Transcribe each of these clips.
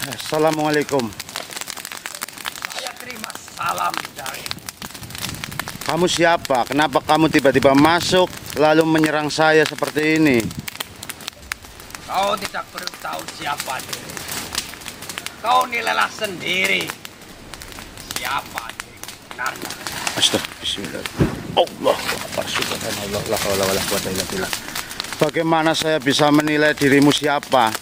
Assalamualaikum. Saya terima salam dari. Kamu siapa? Kenapa kamu tiba-tiba masuk lalu menyerang saya seperti ini? Kau tidak perlu tahu siapa diri. Kau nilailah sendiri siapa diri sebenarnya. Astagfirullah. Bismillah. Allah Akbar. Subhanallah. La haula wala quwata illa billah. Bagaimana saya bisa menilai dirimu siapa?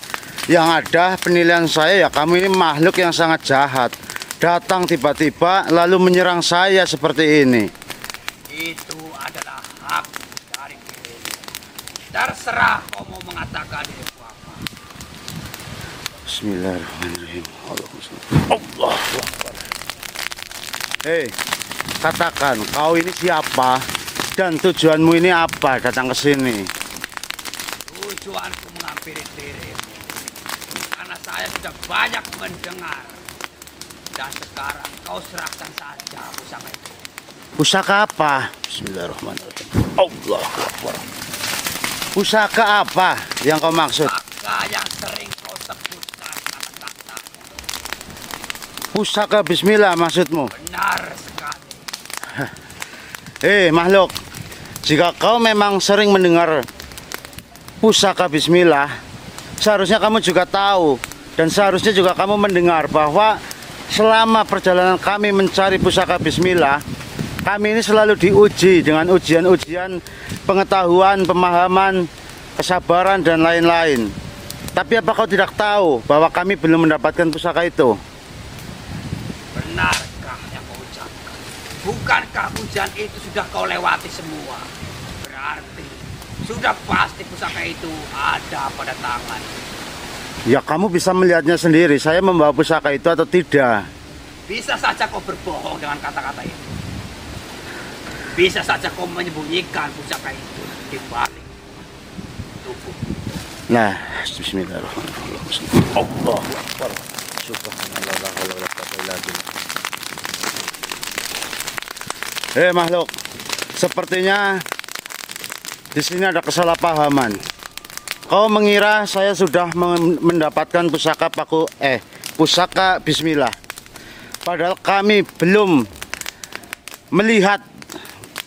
Yang ada penilaian saya ya kamu ini makhluk yang sangat jahat. Datang tiba-tiba lalu menyerang saya seperti ini. Itu adalah hak dari dirimu. Terserah kau mau mengatakan dirimu apa. Bismillahirrahmanirrahim. Allah Akbar. Hei, katakan kau ini siapa dan tujuanmu ini apa datang ke sini? Tujuanku menghampiri dirimu karena saya sudah banyak mendengar. Dan sekarang kau serahkan saja pusaka itu. Pusaka apa? Bismillahirrahmanirrahim. Allah Akbar. Pusaka apa yang kau maksud? Pusaka yang sering kau sebutkan kata-kata. Pusaka Bismillah maksudmu? Benar sekali. Makhluk, jika kau memang sering mendengar pusaka Bismillah, seharusnya kamu juga tahu dan seharusnya juga kamu mendengar bahwa selama perjalanan kami mencari pusaka Bismillah, kami ini selalu diuji dengan ujian-ujian pengetahuan, pemahaman, kesabaran dan lain-lain. Tapi apa kau tidak tahu bahwa kami belum mendapatkan pusaka itu? Benarkah yang kau ucapkan? Bukankah ujian itu sudah kau lewati semua? Berarti sudah pasti pusaka itu ada pada tangan. Ya kamu bisa melihatnya sendiri, saya membawa pusaka itu atau tidak. Bisa saja kau berbohong dengan kata-kata itu. Bisa saja kau menyembunyikan pusaka itu di balik tubuh. Nah, bismillahirrahmanirrahim. Allahu Akbar. Subhanallah la haula wala quwata illa billah. Makhluk, sepertinya di sini ada kesalahpahaman. Kau mengira saya sudah mendapatkan pusaka Bismillah. Padahal kami belum melihat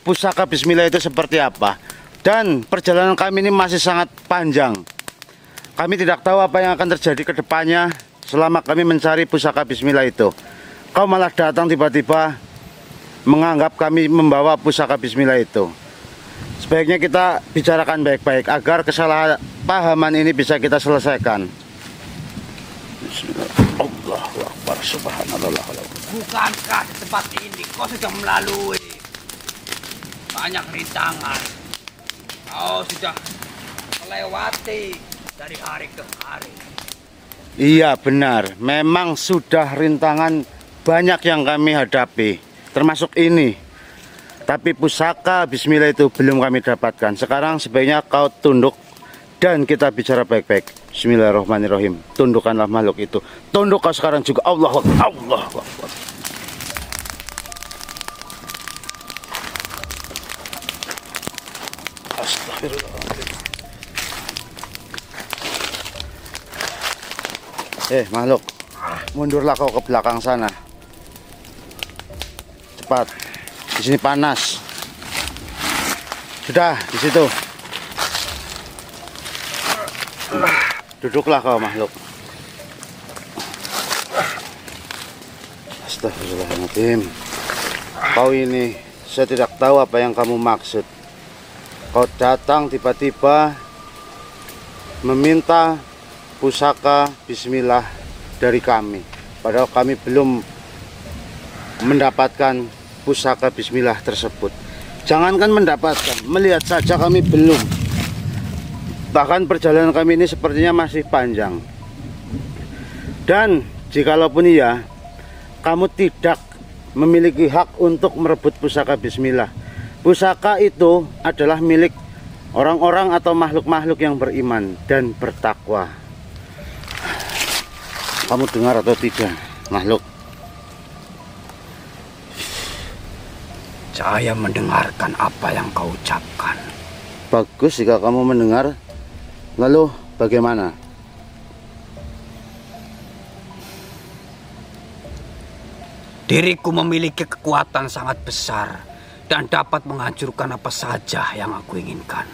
pusaka Bismillah itu seperti apa. Dan perjalanan kami ini masih sangat panjang. Kami tidak tahu apa yang akan terjadi ke depannya selama kami mencari pusaka Bismillah itu. Kau malah datang tiba-tiba menganggap kami membawa pusaka Bismillah itu. Sebaiknya kita bicarakan baik-baik agar kesalahpahaman ini bisa kita selesaikan. Allahu Akbar. Subhanallah. Bukankah di tempat ini kau sudah melalui banyak rintangan? Kau sudah melewati dari hari ke hari. Iya benar, memang sudah rintangan banyak yang kami hadapi, termasuk ini. Tapi pusaka Bismillah itu belum kami dapatkan. Sekarang sebaiknya kau tunduk dan kita bicara baik-baik. Bismillahirrahmanirrahim. Tundukkanlah makhluk itu. Tunduk kau sekarang juga. Allahu Akbar. Allahu Akbar. Astagfirullahaladzim. Makhluk, mundurlah kau ke belakang sana. Cepat. Di sini panas. Sudah, di situ. Duduklah kau makhluk. Astagfirullahaladzim. Kau ini, saya tidak tahu apa yang kamu maksud. Kau datang tiba-tiba meminta pusaka Bismillah dari kami. Padahal kami belum mendapatkan pusaka Bismillah tersebut. Jangankan mendapatkan, melihat saja kami belum. Bahkan perjalanan kami ini sepertinya masih panjang. Dan jikalaupun iya, kamu tidak memiliki hak untuk merebut pusaka Bismillah. Pusaka itu adalah milik orang-orang atau makhluk-makhluk yang beriman dan bertakwa. Kamu dengar atau tidak, makhluk? Saya mendengarkan apa yang kau ucapkan. Bagus jika kamu mendengar. Lalu bagaimana? Diriku memiliki kekuatan sangat besar dan dapat menghancurkan apa saja yang aku inginkan.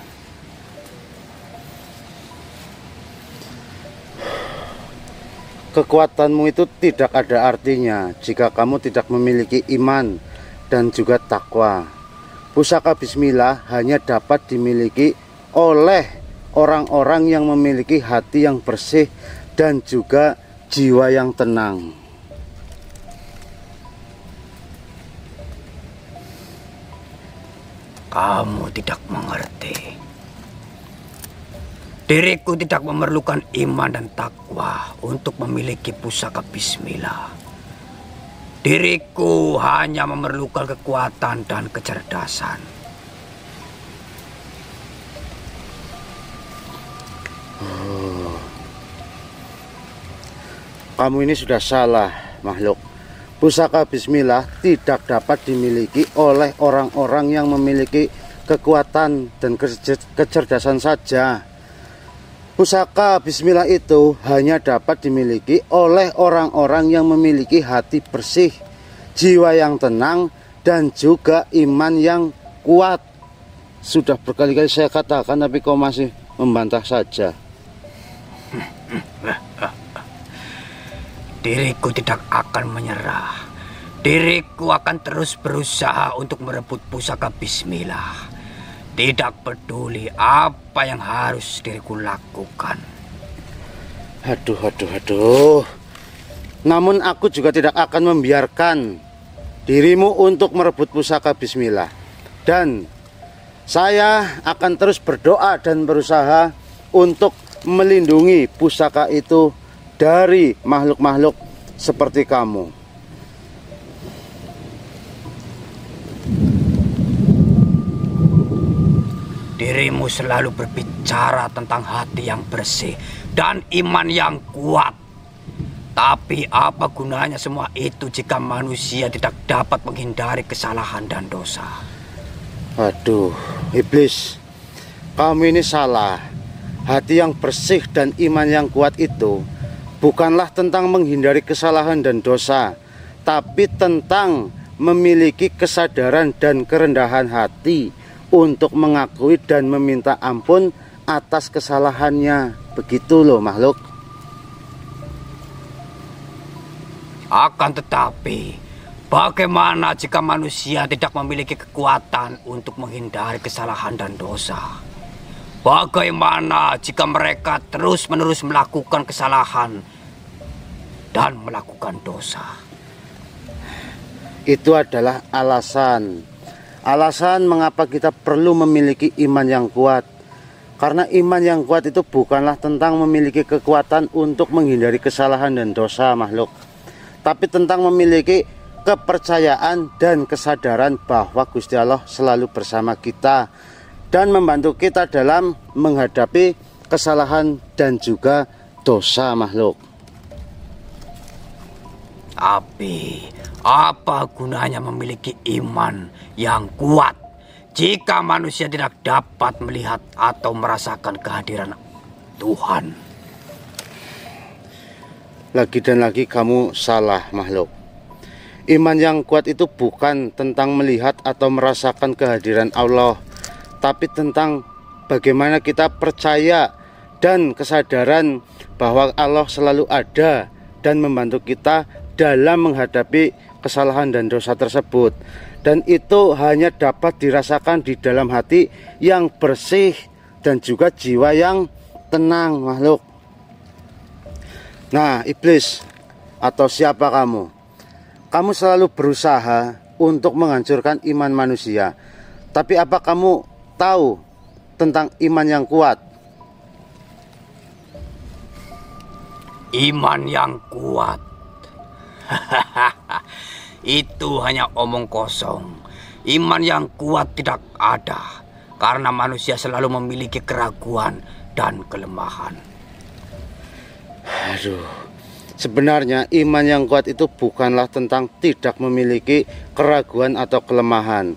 Kekuatanmu itu tidak ada artinya jika kamu tidak memiliki iman dan juga takwa. Pusaka Bismillah hanya dapat dimiliki oleh orang-orang yang memiliki hati yang bersih dan juga jiwa yang tenang. Kamu tidak mengerti. Diriku tidak memerlukan iman dan takwa untuk memiliki pusaka Bismillah. Diriku hanya memerlukan kekuatan dan kecerdasan. Kamu ini sudah salah, makhluk. Pusaka Bismillah tidak dapat dimiliki oleh orang-orang yang memiliki kekuatan dan kecerdasan saja. Pusaka Bismillah itu hanya dapat dimiliki oleh orang-orang yang memiliki hati bersih, jiwa yang tenang, dan juga iman yang kuat. Sudah berkali-kali saya katakan, tapi kau masih membantah saja. Diriku tidak akan menyerah. Diriku akan terus berusaha untuk merebut pusaka Bismillah. Tidak peduli apa yang harus diriku lakukan. Aduh. Namun aku juga tidak akan membiarkan dirimu untuk merebut pusaka Bismillah. Dan saya akan terus berdoa dan berusaha untuk melindungi pusaka itu dari makhluk-makhluk seperti kamu. Dirimu selalu berbicara tentang hati yang bersih dan iman yang kuat. Tapi apa gunanya semua itu jika manusia tidak dapat menghindari kesalahan dan dosa? Aduh, iblis, kamu ini salah. Hati yang bersih dan iman yang kuat itu bukanlah tentang menghindari kesalahan dan dosa, tapi tentang memiliki kesadaran dan kerendahan hati untuk mengakui dan meminta ampun atas kesalahannya. Begitu loh, makhluk. Akan tetapi, bagaimana jika manusia tidak memiliki kekuatan untuk menghindari kesalahan dan dosa? Bagaimana jika mereka terus-menerus melakukan kesalahan dan melakukan dosa? Itu adalah alasan mengapa kita perlu memiliki iman yang kuat. Karena iman yang kuat itu bukanlah tentang memiliki kekuatan untuk menghindari kesalahan dan dosa, makhluk, tapi tentang memiliki kepercayaan dan kesadaran bahwa Gusti Allah selalu bersama kita dan membantu kita dalam menghadapi kesalahan dan juga dosa, makhluk. Tapi apa gunanya memiliki iman yang kuat jika manusia tidak dapat melihat atau merasakan kehadiran Tuhan? Lagi dan lagi kamu salah, makhluk. Iman yang kuat itu bukan tentang melihat atau merasakan kehadiran Allah, tapi tentang bagaimana kita percaya dan kesadaran bahwa Allah selalu ada dan membantu kita dalam menghadapi kesalahan dan dosa tersebut. Dan itu hanya dapat dirasakan di dalam hati yang bersih dan juga jiwa yang tenang, makhluk. Nah, iblis atau siapa kamu? Kamu selalu berusaha untuk menghancurkan iman manusia. Tapi apa kamu tahu tentang iman yang kuat? Iman yang kuat. Itu hanya omong kosong. Iman yang kuat tidak ada karena manusia selalu memiliki keraguan dan kelemahan. Aduh, sebenarnya iman yang kuat itu bukanlah tentang tidak memiliki keraguan atau kelemahan,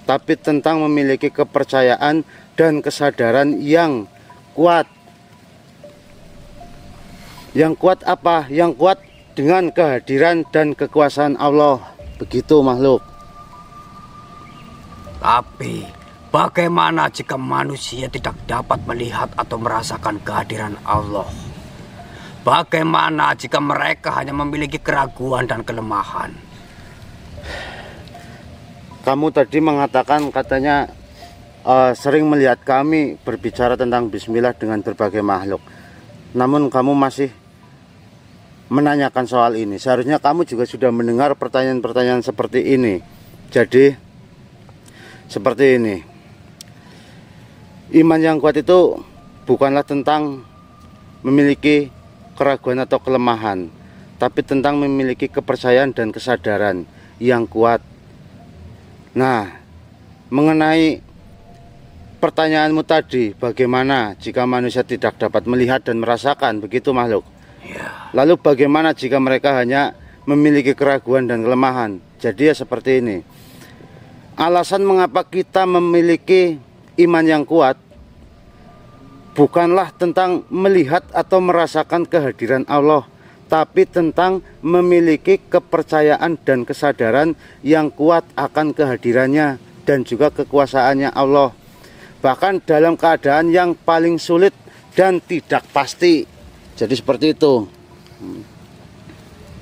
tapi tentang memiliki kepercayaan dan kesadaran yang kuat. Yang kuat apa? Yang kuat dengan kehadiran dan kekuasaan Allah. Begitu makhluk. Tapi bagaimana jika manusia tidak dapat melihat atau merasakan kehadiran Allah? Bagaimana jika mereka hanya memiliki keraguan dan kelemahan? Kamu tadi mengatakan katanya sering melihat kami berbicara tentang bismillah dengan berbagai makhluk. Namun kamu masih menanyakan soal ini. Seharusnya kamu juga sudah mendengar pertanyaan-pertanyaan seperti ini. Jadi seperti ini. Iman yang kuat itu bukanlah tentang memiliki keraguan atau kelemahan, tapi tentang memiliki kepercayaan dan kesadaran yang kuat. Nah, mengenai pertanyaanmu tadi, bagaimana jika manusia tidak dapat melihat dan merasakan, begitu makhluk? Ya. Lalu bagaimana jika mereka hanya memiliki keraguan dan kelemahan? Jadi ya seperti ini. Alasan mengapa kita memiliki iman yang kuat bukanlah tentang melihat atau merasakan kehadiran Allah, tapi tentang memiliki kepercayaan dan kesadaran yang kuat akan kehadirannya dan juga kekuasaannya Allah, bahkan dalam keadaan yang paling sulit dan tidak pasti. Jadi seperti itu.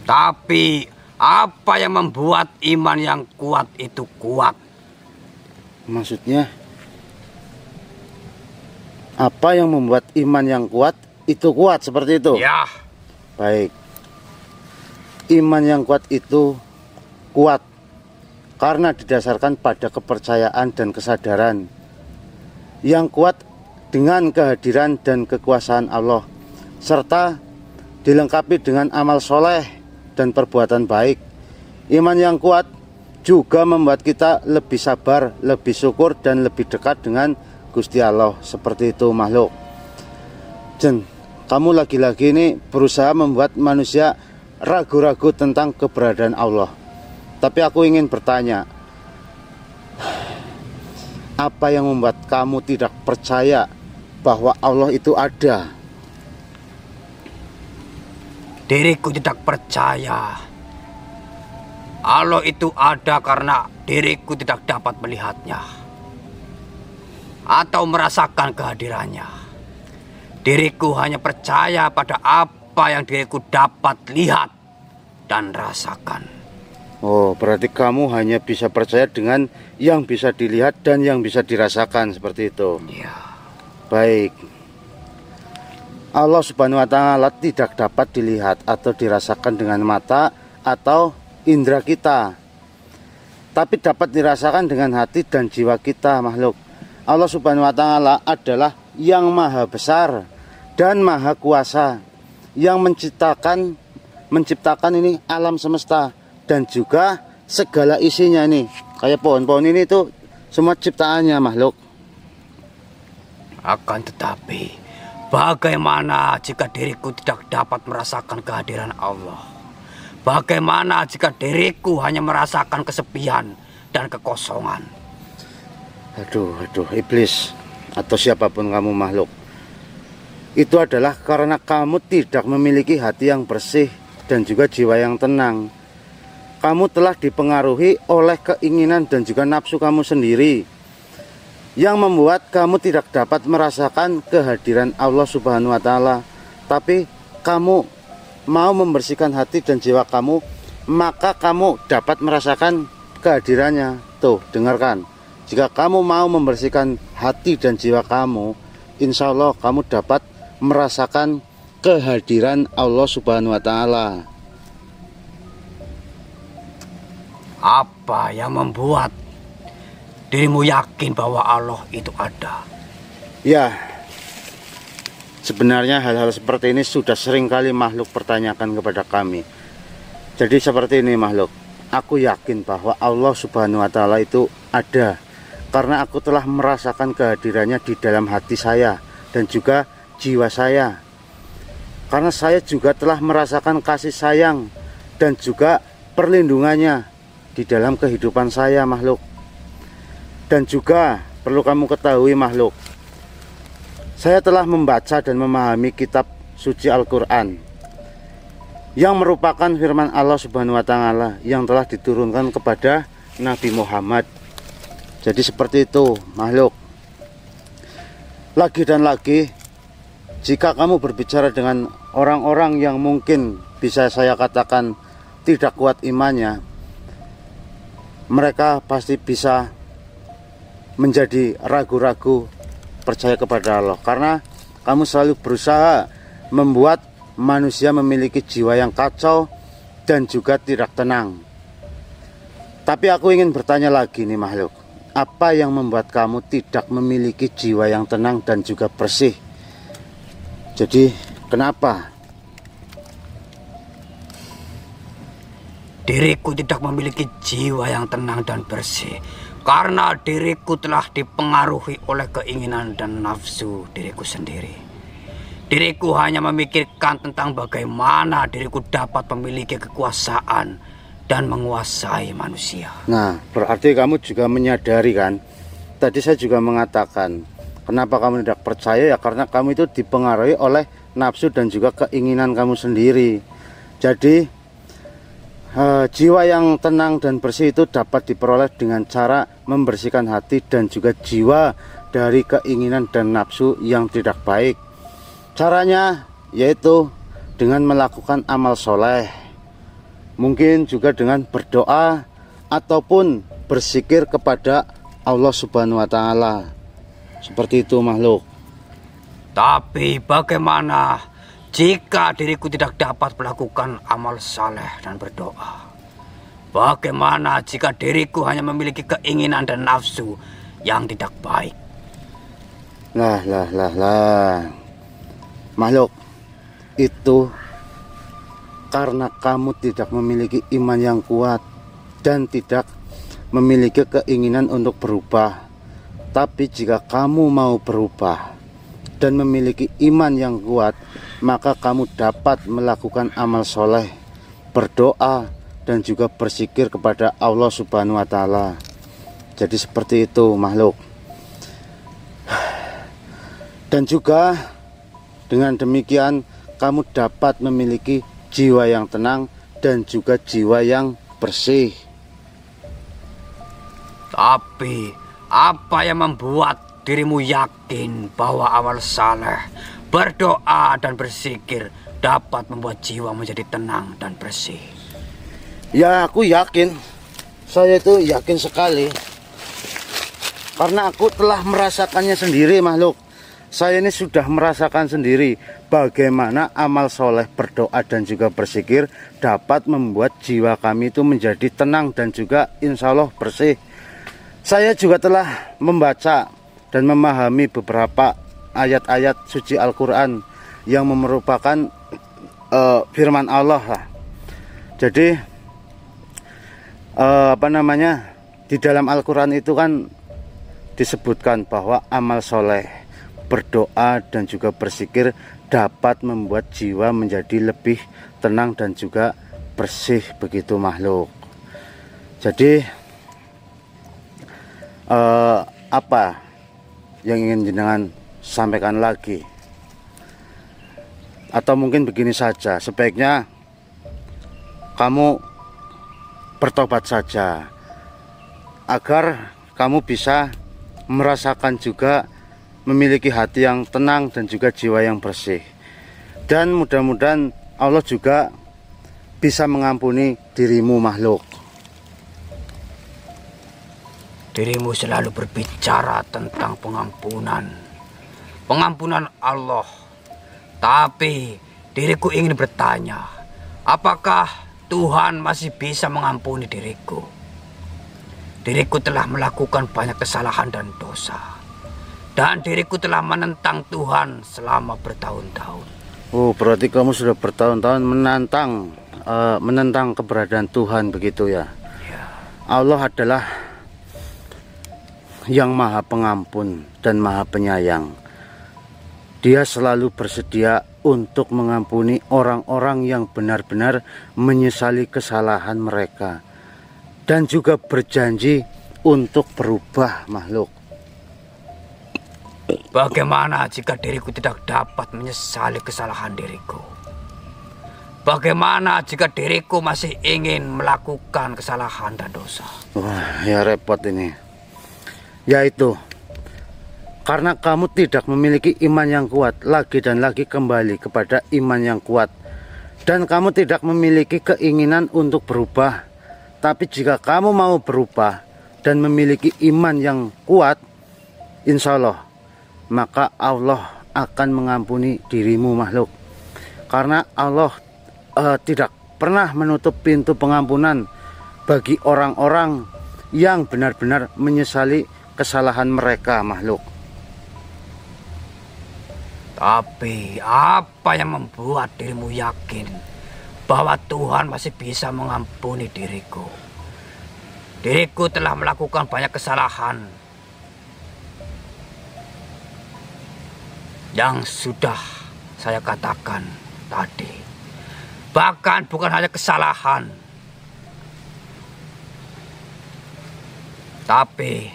Tapi apa yang membuat iman yang kuat itu kuat? Maksudnya apa yang membuat iman yang kuat itu kuat, seperti itu? Ya. Baik. Iman yang kuat itu kuat karena didasarkan pada kepercayaan dan kesadaran yang kuat dengan kehadiran dan kekuasaan Allah, serta dilengkapi dengan amal soleh dan perbuatan baik. Iman yang kuat juga membuat kita lebih sabar, lebih syukur, dan lebih dekat dengan Gusti Allah. Seperti itu makhluk. Jen, kamu lagi-lagi ini berusaha membuat manusia ragu-ragu tentang keberadaan Allah. Tapi aku ingin bertanya, apa yang membuat kamu tidak percaya bahwa Allah itu ada? Diriku tidak percaya Allah itu ada karena diriku tidak dapat melihatnya atau merasakan kehadirannya. Diriku hanya percaya pada apa yang diriku dapat lihat dan rasakan. Oh, berarti kamu hanya bisa percaya dengan yang bisa dilihat dan yang bisa dirasakan, seperti itu. Ya. Baik. Allah Subhanahu wa Ta'ala tidak dapat dilihat atau dirasakan dengan mata atau indera kita, tapi dapat dirasakan dengan hati dan jiwa kita makhluk. Allah Subhanahu wa Ta'ala adalah yang maha besar dan maha kuasa, yang menciptakan ini alam semesta dan juga segala isinya ini. Kayak pohon-pohon ini tuh semua ciptaannya makhluk. Akan tetapi, bagaimana jika diriku tidak dapat merasakan kehadiran Allah? Bagaimana jika diriku hanya merasakan kesepian dan kekosongan? Aduh, iblis atau siapapun kamu makhluk, itu adalah karena kamu tidak memiliki hati yang bersih dan juga jiwa yang tenang. Kamu telah dipengaruhi oleh keinginan dan juga nafsu kamu sendiri, yang membuat kamu tidak dapat merasakan kehadiran Allah Subhanahu wa Ta'ala. Tapi kamu mau membersihkan hati dan jiwa kamu, maka kamu dapat merasakan kehadirannya. Tuh, dengarkan. Jika kamu mau membersihkan hati dan jiwa kamu, insya Allah kamu dapat merasakan kehadiran Allah Subhanahu wa Ta'ala. Apa yang membuat dirimu yakin bahwa Allah itu ada? Ya, sebenarnya hal-hal seperti ini sudah sering kali makhluk pertanyakan kepada kami. Jadi seperti ini makhluk, aku yakin bahwa Allah Subhanahu wa Ta'ala itu ada karena aku telah merasakan kehadirannya di dalam hati saya dan juga jiwa saya. Karena saya juga telah merasakan kasih sayang dan juga perlindungannya di dalam kehidupan saya makhluk. Dan juga perlu kamu ketahui makhluk, saya telah membaca dan memahami kitab suci Al-Quran yang merupakan firman Allah Subhanahu wa taala yang telah diturunkan kepada Nabi Muhammad. Jadi seperti itu makhluk. Lagi dan lagi, jika kamu berbicara dengan orang-orang yang mungkin bisa saya katakan tidak kuat imannya, mereka pasti bisa menjadi ragu-ragu percaya kepada Allah, karena kamu selalu berusaha membuat manusia memiliki jiwa yang kacau dan juga tidak tenang. Tapi aku ingin bertanya lagi nih makhluk, apa yang membuat kamu tidak memiliki jiwa yang tenang dan juga bersih? Jadi kenapa? Diriku tidak memiliki jiwa yang tenang dan bersih karena diriku telah dipengaruhi oleh keinginan dan nafsu diriku sendiri. Diriku hanya memikirkan tentang bagaimana diriku dapat memiliki kekuasaan dan menguasai manusia. Nah, berarti kamu juga menyadari kan? Tadi saya juga mengatakan, kenapa kamu tidak percaya, ya karena kamu itu dipengaruhi oleh nafsu dan juga keinginan kamu sendiri. Jadi jiwa yang tenang dan bersih itu dapat diperoleh dengan cara membersihkan hati dan juga jiwa dari keinginan dan nafsu yang tidak baik. Caranya yaitu dengan melakukan amal soleh, mungkin juga dengan berdoa ataupun berzikir kepada Allah Subhanahu wa taala. Seperti itu makhluk. Tapi bagaimana jika diriku tidak dapat melakukan amal saleh dan berdoa? Bagaimana jika diriku hanya memiliki keinginan dan nafsu yang tidak baik? Lah. Makhluk, itu karena kamu tidak memiliki iman yang kuat dan tidak memiliki keinginan untuk berubah. Tapi jika kamu mau berubah dan memiliki iman yang kuat, maka kamu dapat melakukan amal soleh, berdoa, dan juga berzikir kepada Allah Subhanahu wa taala. Jadi seperti itu makhluk. Dan juga dengan demikian kamu dapat memiliki jiwa yang tenang dan juga jiwa yang bersih. Tapi apa yang membuat dirimu yakin bahwa amal saleh, berdoa dan berzikir dapat membuat jiwa menjadi tenang dan bersih? Ya, aku yakin. Saya itu yakin sekali. Karena aku telah merasakannya sendiri makhluk. Saya ini sudah merasakan sendiri bagaimana amal soleh, berdoa dan juga berzikir dapat membuat jiwa kami itu menjadi tenang dan juga insya Allah bersih. Saya juga telah membaca dan memahami beberapa ayat-ayat suci Al-Quran yang merupakan firman Allah. Jadi di dalam Al-Quran itu kan disebutkan bahwa amal soleh, berdoa dan juga berzikir dapat membuat jiwa menjadi lebih tenang dan juga bersih, begitu makhluk. Jadi apa yang ingin jenengan sampaikan lagi? Atau mungkin begini saja, sebaiknya kamu bertobat saja agar kamu bisa merasakan juga memiliki hati yang tenang dan juga jiwa yang bersih. Dan mudah-mudahan Allah juga bisa mengampuni dirimu makhluk. Dirimu selalu berbicara tentang pengampunan Allah. Tapi diriku ingin bertanya, apakah Tuhan masih bisa mengampuni diriku? Diriku telah melakukan banyak kesalahan dan dosa, dan diriku telah menentang Tuhan selama bertahun-tahun. Oh, berarti kamu sudah bertahun-tahun menentang keberadaan Tuhan, begitu ya? Ya. Allah adalah yang maha pengampun dan maha penyayang. Dia selalu bersedia untuk mengampuni orang-orang yang benar-benar menyesali kesalahan mereka, dan juga berjanji untuk berubah makhluk. Bagaimana jika diriku tidak dapat menyesali kesalahan diriku? Bagaimana jika diriku masih ingin melakukan kesalahan dan dosa? Wah, ya repot ini. Yaitu karena kamu tidak memiliki iman yang kuat, lagi dan lagi kembali kepada iman yang kuat. Dan kamu tidak memiliki keinginan untuk berubah. Tapi jika kamu mau berubah dan memiliki iman yang kuat, insya Allah, maka Allah akan mengampuni dirimu makhluk. Karena Allah tidak pernah menutup pintu pengampunan bagi orang-orang yang benar-benar menyesali kesalahan mereka makhluk. Tapi apa yang membuat dirimu yakin bahwa Tuhan masih bisa mengampuni diriku? Diriku telah melakukan banyak kesalahan yang sudah saya katakan tadi. Bahkan bukan hanya kesalahan, tapi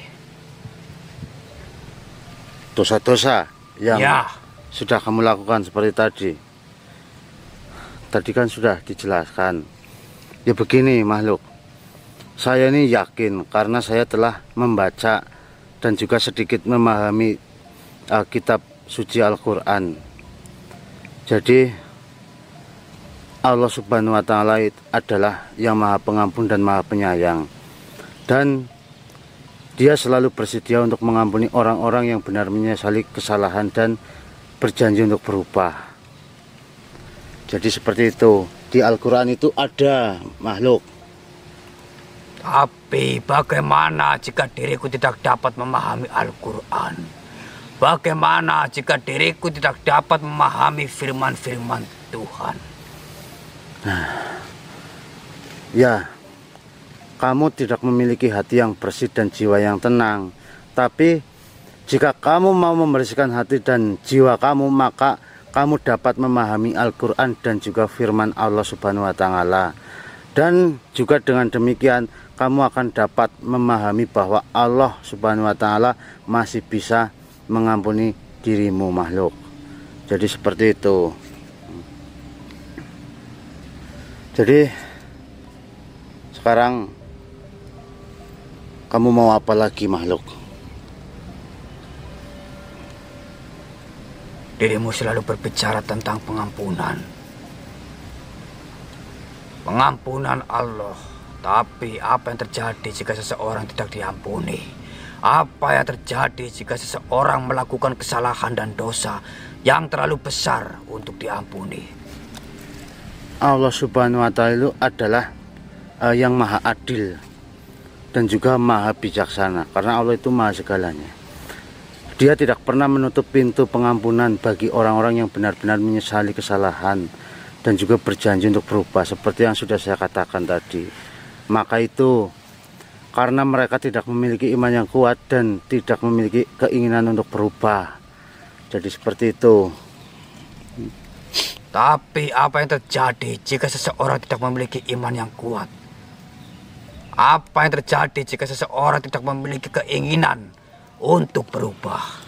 Dosa-dosa yang ya, sudah kamu lakukan seperti tadi. Tadi kan sudah dijelaskan. Ya begini makhluk, saya ini yakin karena saya telah membaca dan juga sedikit memahami kitab suci Al-Quran. Jadi Allah Subhanahu wa Ta'ala adalah yang Maha Pengampun dan Maha Penyayang, dan Dia selalu bersedia untuk mengampuni orang-orang yang benar menyesali kesalahan dan berjanji untuk berubah. Jadi seperti itu, di Al-Quran itu ada makhluk. tapi bagaimana jika diriku tidak dapat memahami Al-Quran? Bagaimana jika diriku tidak dapat memahami firman-firman Tuhan? Ya, kamu tidak memiliki hati yang bersih dan jiwa yang tenang. Tapi jika kamu mau membersihkan hati dan jiwa kamu, maka kamu dapat memahami Al-Quran dan juga firman Allah Subhanahu wa Ta'ala. Dan juga dengan demikian kamu akan dapat memahami bahwa Allah Subhanahu wa Ta'ala masih bisa mengampuni dirimu makhluk. Jadi seperti itu. Jadi sekarang kamu mau apa lagi makhluk? Dirimu selalu berbicara tentang pengampunan. Pengampunan Allah. Tapi apa yang terjadi jika seseorang tidak diampuni? Apa yang terjadi jika seseorang melakukan kesalahan dan dosa yang terlalu besar untuk diampuni? Allah Subhanahu wa Ta'ala itu adalah yang maha adil dan juga maha bijaksana, karena Allah itu maha segalanya. Dia tidak pernah menutup pintu pengampunan bagi orang-orang yang benar-benar menyesali kesalahan dan juga berjanji untuk berubah, seperti yang sudah saya katakan tadi. Maka itu karena mereka tidak memiliki iman yang kuat dan tidak memiliki keinginan untuk berubah. Jadi seperti itu. Tapi apa yang terjadi jika seseorang tidak memiliki iman yang kuat? Apa yang terjadi jika seseorang tidak memiliki keinginan untuk berubah?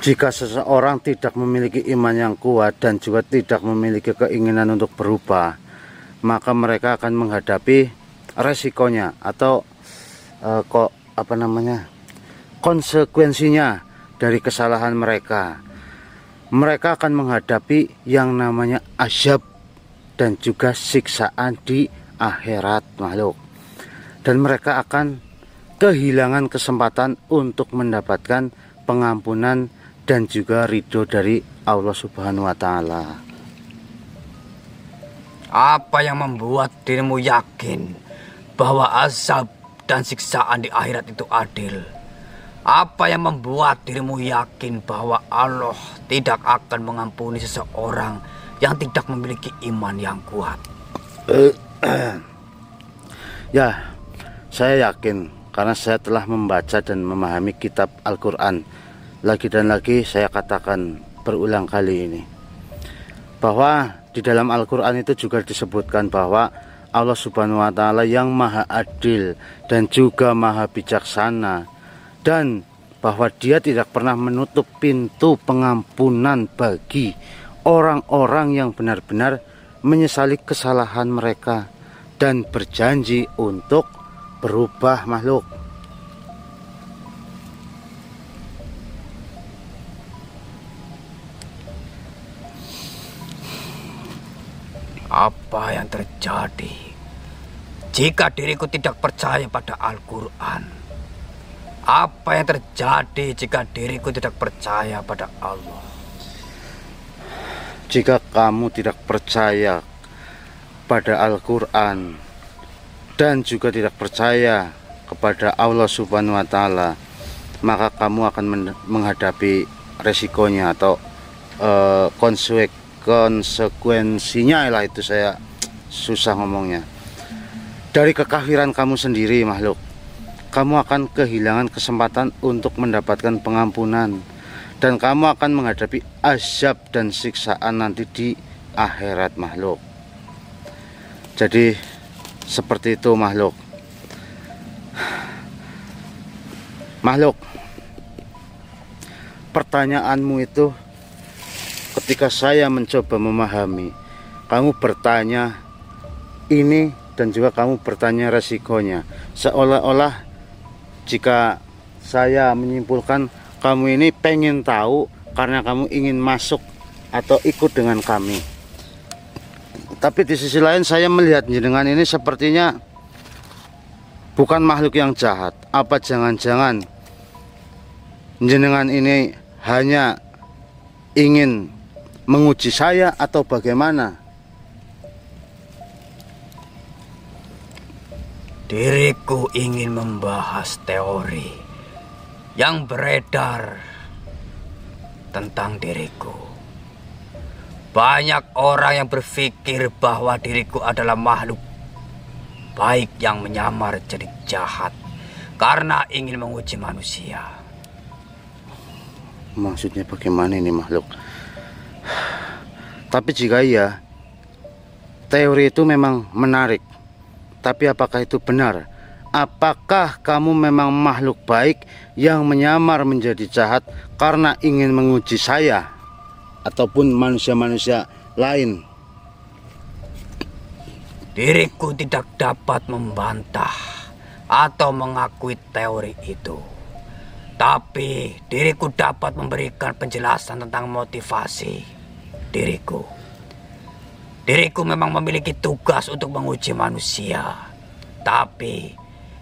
Jika seseorang tidak memiliki iman yang kuat dan juga tidak memiliki keinginan untuk berubah, maka mereka akan menghadapi resikonya atau konsekuensinya dari kesalahan mereka. Mereka akan menghadapi yang namanya azab dan juga siksaan di akhirat makhluk. Dan mereka akan kehilangan kesempatan untuk mendapatkan pengampunan dan juga ridho dari Allah Subhanahu wa Ta'ala. Apa yang membuat dirimu yakin bahwa azab dan siksaan di akhirat itu adil? Apa yang membuat dirimu yakin bahwa Allah tidak akan mengampuni seseorang yang tidak memiliki iman yang kuat? Ya, saya yakin karena saya telah membaca dan memahami kitab Al-Quran. Lagi dan lagi saya katakan berulang kali ini, bahwa di dalam Al-Quran itu juga disebutkan bahwa Allah Subhanahu wa Ta'ala yang maha adil dan juga maha bijaksana, dan bahwa Dia tidak pernah menutup pintu pengampunan bagi orang-orang yang benar-benar menyesali kesalahan mereka dan berjanji untuk berubah makhluk. Apa yang terjadi jika diriku tidak percaya pada Al-Quran? Apa yang terjadi jika diriku tidak percaya pada Allah? Jika kamu tidak percaya pada Al-Quran dan juga tidak percaya kepada Allah Subhanahu wa Ta'ala, maka kamu akan menghadapi resikonya atau konsekuensinya lah, itu saya susah ngomongnya. Dari kekafiran kamu sendiri makhluk, kamu akan kehilangan kesempatan untuk mendapatkan pengampunan, dan kamu akan menghadapi azab dan siksaan nanti di akhirat makhluk. Jadi seperti itu makhluk. Makhluk, pertanyaanmu itu ketika saya mencoba memahami, kamu bertanya ini dan juga kamu bertanya resikonya, seolah-olah jika saya menyimpulkan kamu ini pengen tahu karena kamu ingin masuk atau ikut dengan kami. Tapi di sisi lain saya melihat jenengan ini sepertinya bukan makhluk yang jahat. Apa jangan-jangan jenengan ini hanya ingin menguji saya atau bagaimana? Diriku ingin membahas teori yang beredar tentang diriku. Banyak orang yang berpikir bahwa diriku adalah makhluk baik yang menyamar jadi jahat karena ingin menguji manusia. Maksudnya bagaimana ini makhluk? Tapi jika iya, teori itu memang menarik. Tapi apakah itu benar? Apakah kamu memang makhluk baik yang menyamar menjadi jahat karena ingin menguji saya ataupun manusia-manusia lain? Diriku tidak dapat membantah atau mengakui teori itu. Tapi diriku dapat memberikan penjelasan tentang motivasi diriku. Diriku memang memiliki tugas untuk menguji manusia. Tapi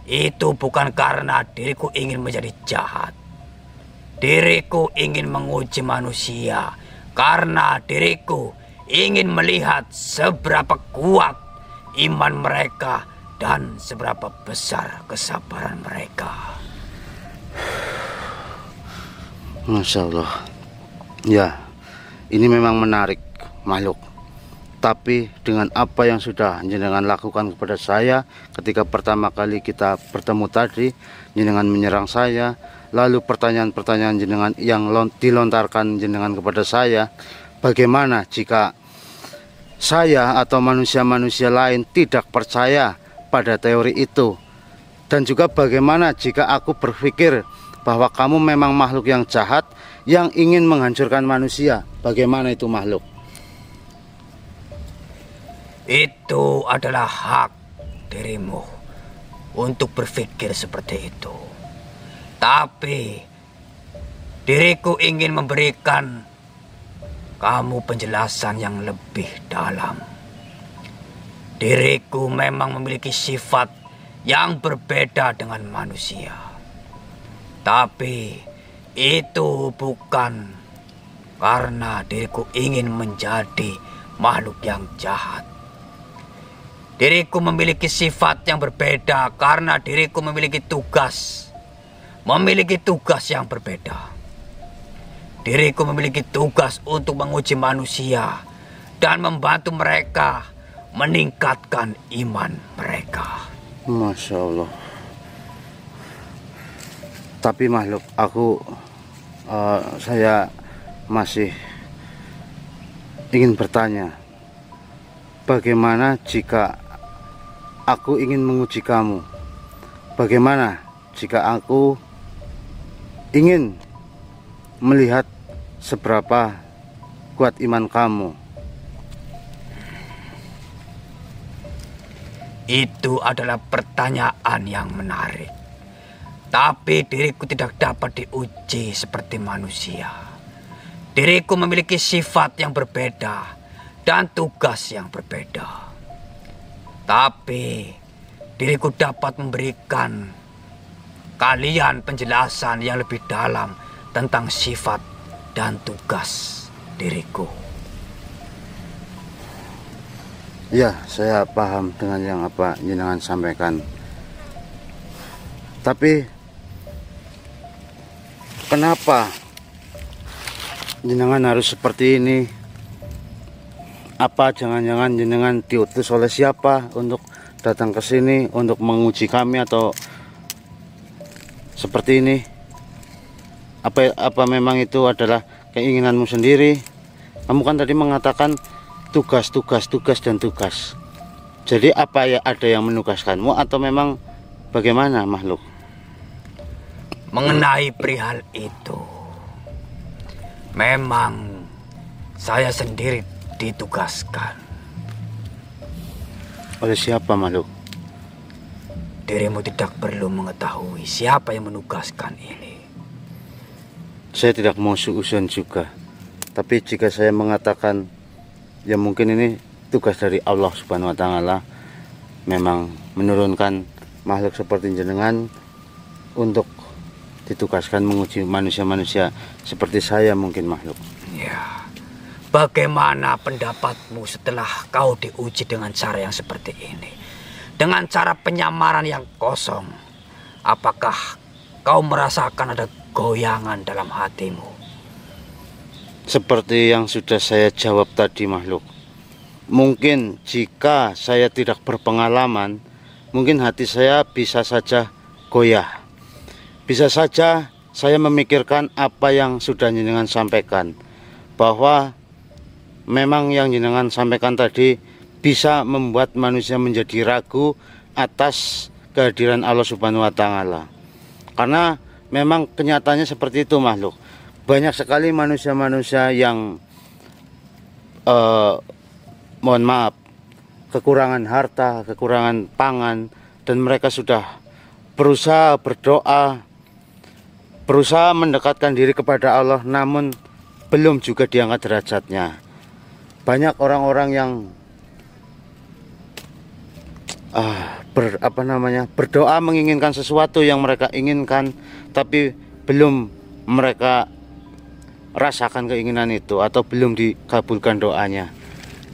itu bukan karena diriku ingin menjadi jahat. Diriku ingin menguji manusia karena diriku ingin melihat seberapa kuat iman mereka dan seberapa besar kesabaran mereka. Masya Allah. Ya, ini memang menarik makhluk. Tapi dengan apa yang sudah jenengan lakukan kepada saya ketika pertama kali kita bertemu tadi, jenengan menyerang saya, lalu pertanyaan-pertanyaan jenengan yang dilontarkan jenengan kepada saya, bagaimana jika saya atau manusia-manusia lain tidak percaya pada teori itu? Dan juga bagaimana jika aku berpikir bahwa kamu memang makhluk yang jahat yang ingin menghancurkan manusia? Bagaimana itu makhluk? Itu adalah hak dirimu untuk berpikir seperti itu. Tapi diriku ingin memberikan kamu penjelasan yang lebih dalam. Diriku memang memiliki sifat yang berbeda dengan manusia. Tapi itu bukan karena diriku ingin menjadi makhluk yang jahat. Diriku memiliki sifat yang berbeda karena diriku memiliki tugas. Memiliki tugas yang berbeda. Diriku memiliki tugas untuk menguji manusia dan membantu mereka meningkatkan iman mereka. Masya Allah. Tapi makhluk, saya masih ingin bertanya, bagaimana jika aku ingin menguji kamu? Bagaimana jika aku ingin melihat seberapa kuat iman kamu? Itu adalah pertanyaan yang menarik. Tapi diriku tidak dapat diuji seperti manusia. Diriku memiliki sifat yang berbeda dan tugas yang berbeda. Tapi diriku dapat memberikan kalian penjelasan yang lebih dalam tentang sifat dan tugas diriku. Ya, saya paham dengan yang apa jenengan sampaikan. Tapi kenapa jenengan harus seperti ini? Apa jangan-jangan jenengan diutus oleh siapa untuk datang ke sini untuk menguji kami atau seperti ini? Apa memang itu adalah keinginanmu sendiri? Kamu kan tadi mengatakan tugas. Jadi apa ya, ada yang menugaskanmu atau memang bagaimana, makhluk? Mengenai perihal itu, memang saya sendiri ditugaskan. Oleh siapa, makhluk? Dirimu tidak perlu mengetahui siapa yang menugaskan ini. Saya tidak mau suuzon juga. Tapi jika saya mengatakan ya mungkin ini tugas dari Allah Subhanahu wa taala, memang menurunkan makhluk seperti jenengan untuk ditugaskan menguji manusia-manusia seperti saya mungkin, makhluk. Ya. Bagaimana pendapatmu setelah kau diuji dengan cara yang seperti ini? Dengan cara penyamaran yang kosong. Apakah kau merasakan ada goyangan dalam hatimu? Seperti yang sudah saya jawab tadi, makhluk. Mungkin jika saya tidak berpengalaman, mungkin hati saya bisa saja goyah. Bisa saja saya memikirkan apa yang sudah jenengan sampaikan, bahwa memang yang jenengan sampaikan tadi bisa membuat manusia menjadi ragu atas kehadiran Allah Subhanahu wa taala. Karena memang kenyataannya seperti itu, makhluk. Banyak sekali manusia-manusia yang mohon maaf, kekurangan harta, kekurangan pangan, dan mereka sudah berusaha berdoa, berusaha mendekatkan diri kepada Allah, namun belum juga diangkat derajatnya. Banyak orang-orang yang berdoa menginginkan sesuatu yang mereka inginkan, tapi belum mereka rasakan keinginan itu atau belum dikabulkan doanya.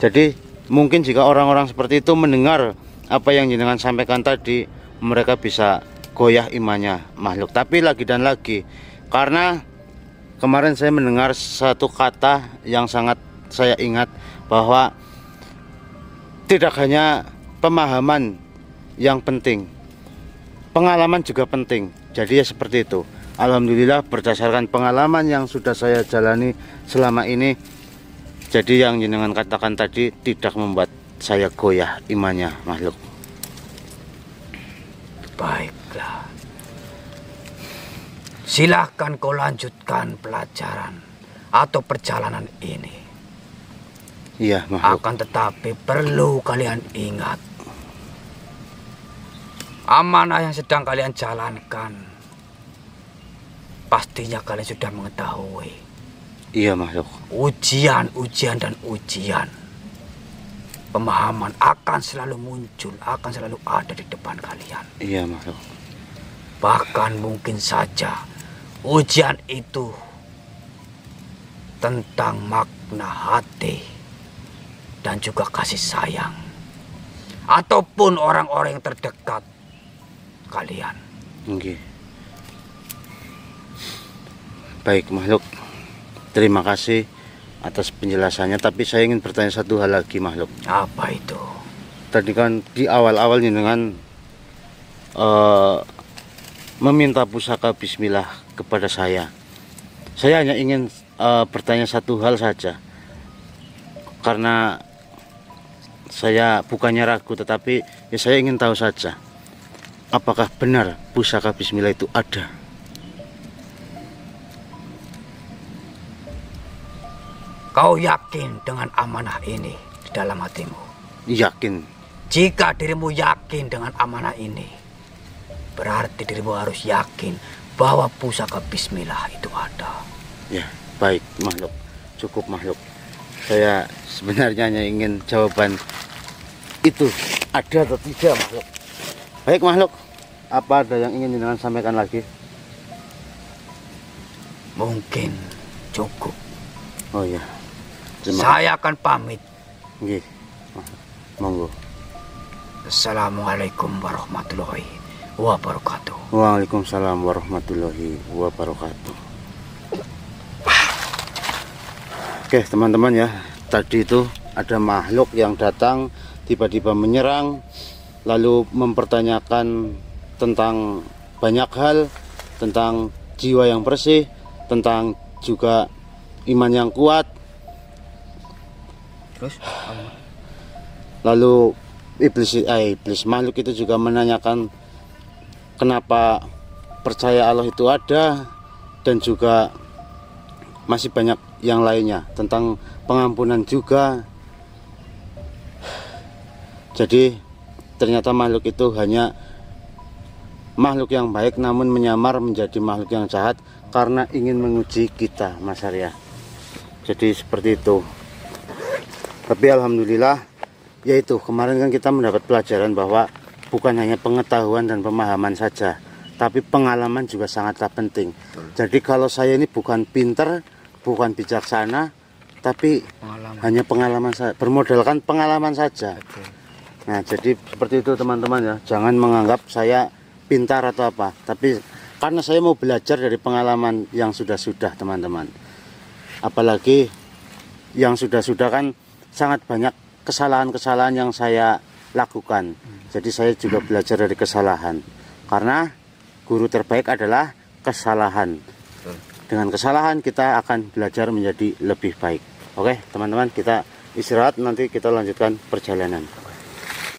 Jadi mungkin jika orang-orang seperti itu mendengar apa yang jenengan sampaikan tadi, mereka bisa goyah imannya, makhluk. Tapi lagi dan lagi, karena kemarin saya mendengar satu kata yang sangat saya ingat, bahwa tidak hanya pemahaman yang penting, pengalaman juga penting. Jadi ya seperti itu. Alhamdulillah berdasarkan pengalaman yang sudah saya jalani selama ini, jadi yang jenengan katakan tadi tidak membuat saya goyah imannya, makhluk. Baiklah. Silahkan kau lanjutkan pelajaran atau perjalanan ini. Iya, makhluk. Akan tetapi perlu kalian ingat, amanah yang sedang kalian jalankan pastinya kalian sudah mengetahui. Iya, makhluk. Ujian dan ujian. Pemahaman akan selalu muncul, akan selalu ada di depan kalian. Iya, makhluk. Bahkan mungkin saja ujian itu tentang makna hati dan juga kasih sayang, ataupun orang-orang yang terdekat kalian. Okay. Baik, makhluk. Terima kasih atas penjelasannya. Tapi saya ingin bertanya satu hal lagi, makhluk. Apa itu? Tadi kan di awal-awal dengan meminta pusaka bismillah kepada saya. Saya hanya ingin bertanya satu hal saja. Karena saya bukannya ragu, tetapi ya saya ingin tahu saja, apakah benar pusaka bismillah itu ada? Kau yakin dengan amanah ini di dalam hatimu? Yakin. Jika dirimu yakin dengan amanah ini, berarti dirimu harus yakin bahwa pusaka Bismillah itu ada. Ya, baik makhluk. Cukup makhluk. Saya sebenarnya hanya ingin jawaban itu ada atau tidak makhluk. Baik makhluk. Apa ada yang ingin jenengan sampaikan lagi? Mungkin cukup. Oh iya. Saya akan pamit. Nggih. Monggo. Assalamualaikum warahmatullahi wabarakatuh. Waalaikumsalam warahmatullahi wabarakatuh. Oke teman-teman ya, tadi itu ada makhluk yang datang tiba-tiba menyerang, lalu mempertanyakan tentang banyak hal, tentang jiwa yang bersih, tentang juga iman yang kuat. Terus? Lalu iblis makhluk itu juga menanyakan kenapa percaya Allah itu ada, dan juga masih banyak yang lainnya tentang pengampunan juga. Jadi ternyata makhluk itu hanya makhluk yang baik, namun menyamar menjadi makhluk yang jahat karena ingin menguji kita, Mas Arya. Jadi seperti itu. Tapi alhamdulillah, yaitu kemarin kan kita mendapat pelajaran bahwa bukan hanya pengetahuan dan pemahaman saja, tapi pengalaman juga sangatlah penting. Jadi kalau saya ini bukan pinter, bukan bijaksana, tapi hanya pengalaman saja, bermodalkan pengalaman saja. Nah jadi seperti itu teman-teman ya, jangan menganggap saya pintar atau apa, tapi karena saya mau belajar dari pengalaman yang sudah-sudah teman-teman. Apalagi yang sudah-sudah kan sangat banyak kesalahan-kesalahan yang saya lakukan. Jadi saya juga belajar dari kesalahan, karena guru terbaik adalah kesalahan. Dengan kesalahan kita akan belajar menjadi lebih baik. Oke teman-teman, kita istirahat, nanti kita lanjutkan perjalanan.